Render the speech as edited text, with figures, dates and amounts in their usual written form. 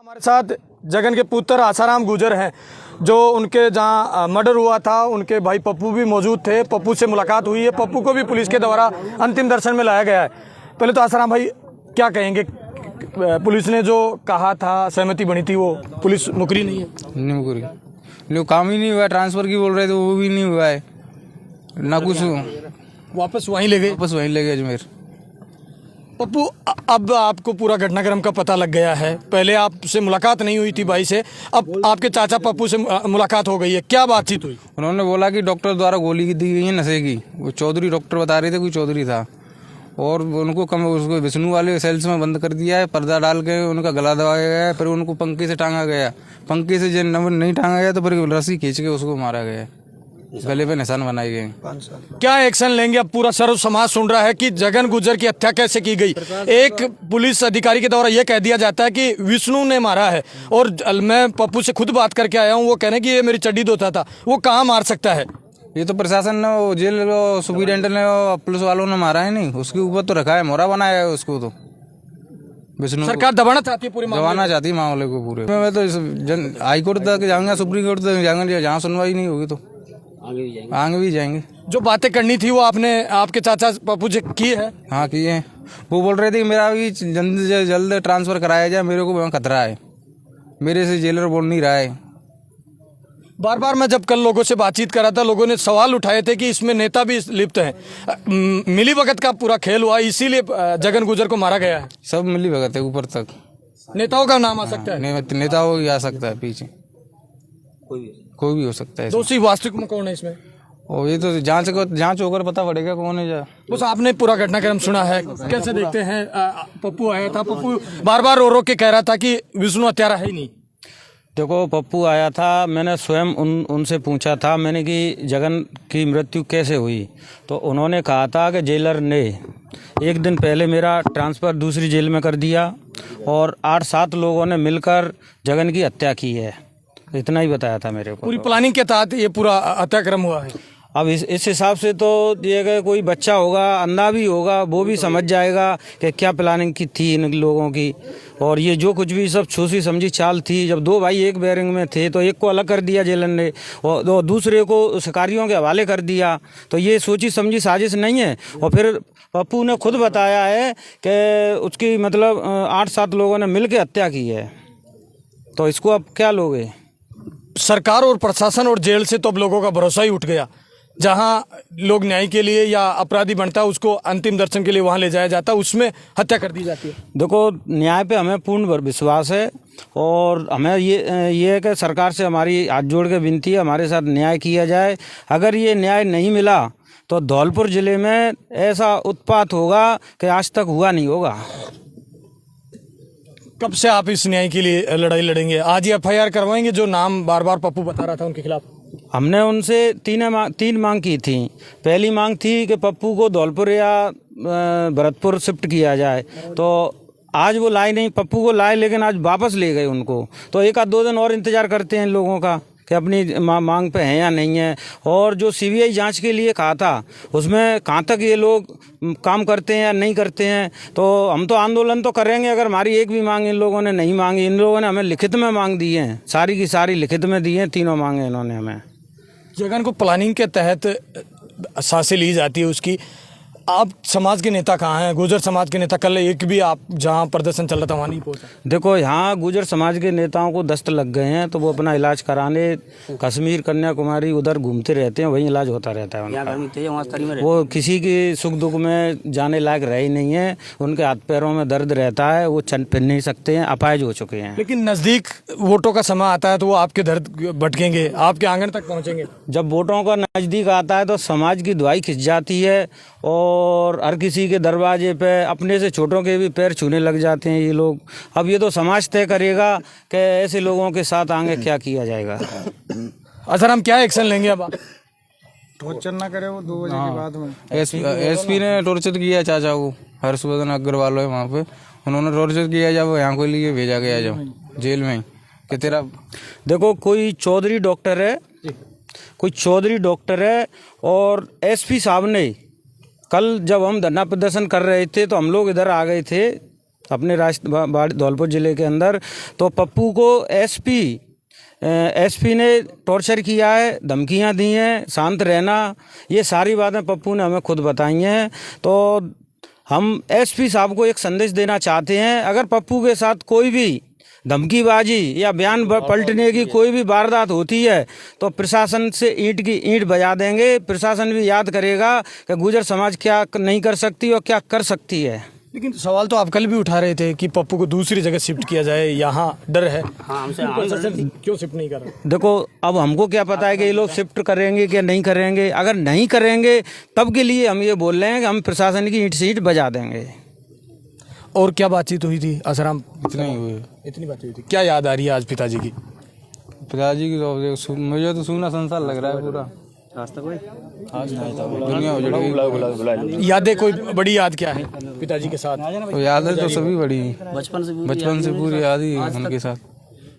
हमारे साथ जगन के पुत्र आसाराम गुर्जर हैं, जो उनके जहां मर्डर हुआ था उनके भाई पप्पू भी मौजूद थे। पप्पू से मुलाकात हुई है, पप्पू को भी पुलिस के द्वारा अंतिम दर्शन में लाया गया है। पहले तो आसाराम भाई क्या कहेंगे, पुलिस ने जो कहा था सहमति बनी थी वो पुलिस मुकरी नहीं है? नहीं मुकरी, नहीं काम ही नहीं हुआ। ट्रांसफर की बोल रहे थे वो भी नहीं हुआ है ना कुछ। वापस वहीं ले गए? वापस वहीं ले गए अजमेर। पप्पू, अब आपको पूरा घटनाक्रम का पता लग गया है। पहले आपसे मुलाकात नहीं हुई थी भाई से, अब आपके चाचा पप्पू से मुलाकात हो गई है, क्या बातचीत हुई? उन्होंने बोला कि डॉक्टर द्वारा गोली दी गई है नशे की। वो चौधरी डॉक्टर बता रहे थे, कोई चौधरी था, और उनको उसको विष्णु वाले सेल्स में बंद कर दिया है। पर्दा डाल के उनका गला दबाया गया है, फिर उनको पंखे से टांगा गया। पंखे से जब नहीं टांगा गया तो फिर रस्सी खींच के उसको मारा गया, गले पे निशान बनाए गए। क्या एक्शन लेंगे? अब पूरा सर्व समाज सुन रहा है कि जगन गुर्जर की हत्या कैसे की गई। एक पुलिस अधिकारी के द्वारा यह कह दिया जाता है कि विष्णु ने मारा है, और मैं पप्पू से खुद बात करके आया हूँ, वो कह रहे हैं कि ये मेरी चड्डी धोता था। वो कहाँ मार सकता है? ये तो प्रशासन ने, जेल सुप्रिटेंडेंट ने, पुलिस वालों ने मारा है। नहीं, उसके ऊपर तो रखा है, मोहरा बनाया है उसको। तो विष्णु सरकार दबाना चाहती है, पूरी दबाना चाहती है मामले को पूरे। मैं तो हाई कोर्ट तक जाऊंगा, सुप्रीम कोर्ट तक जाऊंगा, जहाँ सुनवाई नहीं होगी तो आगे भी जाएंगे। जो बातें करनी थी वो आपने आपके चाचा पप्पू जी की है? हाँ की है। वो बोल रहे थे कि मेरा भी जल्द से जल्द ट्रांसफर कराया जाए, मेरे को खतरा है, मेरे से जेलर बोल नहीं रहा है। बार बार मैं जब कल लोगों से बातचीत कर रहा था, लोगों ने सवाल उठाए थे कि इसमें नेता भी लिप्त हैं। मिली भगत का पूरा खेल हुआ, इसीलिए जगन गुर्जर को मारा गया है। सब मिली भगत है, ऊपर तक नेताओं का नाम आ सकता है? नेता हो आ सकता है, पीछे कोई भी हो सकता है। दोषी वास्तविक में कौन है इसमें? और ये तो जांच होकर पता पड़ेगा कौन है। बस आपने पूरा घटनाक्रम सुना है, कैसे देखते हैं? पप्पू आया था, पप्पू बार बार रो रो के कह रहा था कि विष्णु हत्यारा है ही नहीं। देखो, पप्पू आया था, मैंने स्वयं उनसे पूछा था मैंने कि जगन की मृत्यु कैसे हुई, तो उन्होंने कहा था कि जेलर ने एक दिन पहले मेरा ट्रांसफ़र दूसरी जेल में कर दिया और 8-7 लोगों ने मिलकर जगन की हत्या की है। इतना ही बताया था मेरे को। पूरी प्लानिंग के तहत ये पूरा हत्याक्रम हुआ है। अब इस हिसाब से तो ये कि कोई बच्चा होगा, अंधा भी होगा, वो भी समझ जाएगा कि क्या प्लानिंग की थी इन लोगों की। और ये जो कुछ भी सब सोची समझी चाल थी। जब 2 भाई एक बैरिंग में थे तो एक को अलग कर दिया जेलन ने और दूसरे को शिकारियों के हवाले कर दिया, तो ये सोची समझी साजिश नहीं है। और फिर पप्पू ने खुद बताया है कि उसकी मतलब 8-7 लोगों ने मिल के हत्या की है, तो इसको अब क्या लोगे? सरकार और प्रशासन और जेल से तो अब लोगों का भरोसा ही उठ गया। जहां लोग न्याय के लिए या अपराधी बनता है उसको अंतिम दर्शन के लिए वहां ले जाया जाता है, उसमें हत्या कर दी जाती है। देखो, न्याय पे हमें पूर्ण विश्वास है और हमें ये है कि सरकार से हमारी हाथ जोड़ के विनती है, हमारे साथ न्याय किया जाए। अगर ये न्याय नहीं मिला तो धौलपुर ज़िले में ऐसा उत्पात होगा कि आज तक हुआ नहीं होगा। कब से आप इस न्याय के लिए लड़ाई लड़ेंगे? आज ही FIR करवाएंगे जो नाम बार बार पप्पू बता रहा था उनके खिलाफ? हमने उनसे 3 मांग की थी। पहली मांग थी कि पप्पू को धौलपुर या भरतपुर शिफ्ट किया जाए, तो आज वो लाए नहीं, पप्पू को लाए लेकिन आज वापस ले गए उनको। तो 1-2 दिन और इंतज़ार करते हैं इन लोगों का कि अपनी मांग पे हैं या नहीं है। और जो CBI जांच के लिए कहा था उसमें कहाँ तक ये लोग काम करते हैं या नहीं करते हैं। तो हम तो आंदोलन तो करेंगे अगर हमारी एक भी मांग इन लोगों ने नहीं मांगी। इन लोगों ने हमें लिखित में मांग दी है, सारी की सारी लिखित में दी हैं, 3 मांगे इन्होंने हमें। जगन को प्लानिंग के तहत सांसें ली जाती है उसकी। आप समाज के नेता कहाँ हैं? गुर्जर समाज के नेता कल एक भी आप जहाँ प्रदर्शन चल रहा था वहाँ नहीं पहुँचा? देखो, यहाँ गुर्जर समाज के नेताओं को दस्त लग गए हैं, तो वो अपना इलाज कराने कश्मीर, कन्याकुमारी उधर घूमते रहते हैं, वहीं इलाज होता रहता है उनका। वो किसी की सुख दुख में जाने लायक रह ही नहीं है, उनके हाथ पैरों में दर्द रहता है, वो चल फिर नहीं सकते हैं, अपाहिज हो चुके हैं। लेकिन नज़दीक वोटों का समय आता है तो वो आपके दर्द भटकेंगे, आपके आंगन तक पहुँचेंगे। जब वोटों का नज़दीक आता है तो समाज की दुआई खिंच जाती है और हर किसी के दरवाजे पे अपने से छोटों के भी पैर छूने लग जाते हैं ये लोग। अब ये तो समाज तय करेगा कि ऐसे लोगों के साथ आगे क्या किया जाएगा। सर, हम क्या एक्शन लेंगे अब? टॉर्चर ना करे वो 2 बजे के बाद में। SP ने टॉर्चर किया चाचा को, हर्षवर्धन अग्रवाल है वहाँ पे, उन्होंने टॉर्चर किया जब यहाँ को लिए भेजा गया जब जेल में कि तेरा। देखो, कोई चौधरी डॉक्टर है और SP साहब ने कल जब हम धरना प्रदर्शन कर रहे थे तो हम लोग इधर आ गए थे अपने धौलपुर ज़िले के अंदर। तो पप्पू को एसपी ने टॉर्चर किया है, धमकियां दी हैं, शांत रहना, ये सारी बातें पप्पू ने हमें खुद बताई हैं। तो हम एसपी साहब को एक संदेश देना चाहते हैं, अगर पप्पू के साथ कोई भी धमकीबाजी या बयान पलटने की कोई भी वारदात होती है तो प्रशासन से ईंट की ईंट बजा देंगे। प्रशासन भी याद करेगा कि गुर्जर समाज क्या नहीं कर सकती और क्या कर सकती है। लेकिन सवाल तो आप कल भी उठा रहे थे कि पप्पू को दूसरी जगह शिफ्ट किया जाए, यहाँ डर है, प्रशासन क्यों शिफ्ट नहीं कर रहा? देखो, अब हमको क्या पता है कि ये लोग शिफ्ट करेंगे कि नहीं करेंगे। अगर नहीं करेंगे तब के लिए हम ये बोल रहे हैं कि हम प्रशासन की ईंट से ईंट बजा देंगे। और क्या बातचीत हुई थी आसाराम? इतना ही हुए। इतनी बात हुई थी। क्या याद आ रही है आज पिताजी की? पिताजी की तो मुझे तो सूना संसार लग रहा है पूरा। दुनिया उजड़ गई। यादें, कोई बड़ी याद क्या है पिताजी के साथ? तो यादें तो सभी बड़ी, बचपन से पूरी याद ही है उनके साथ।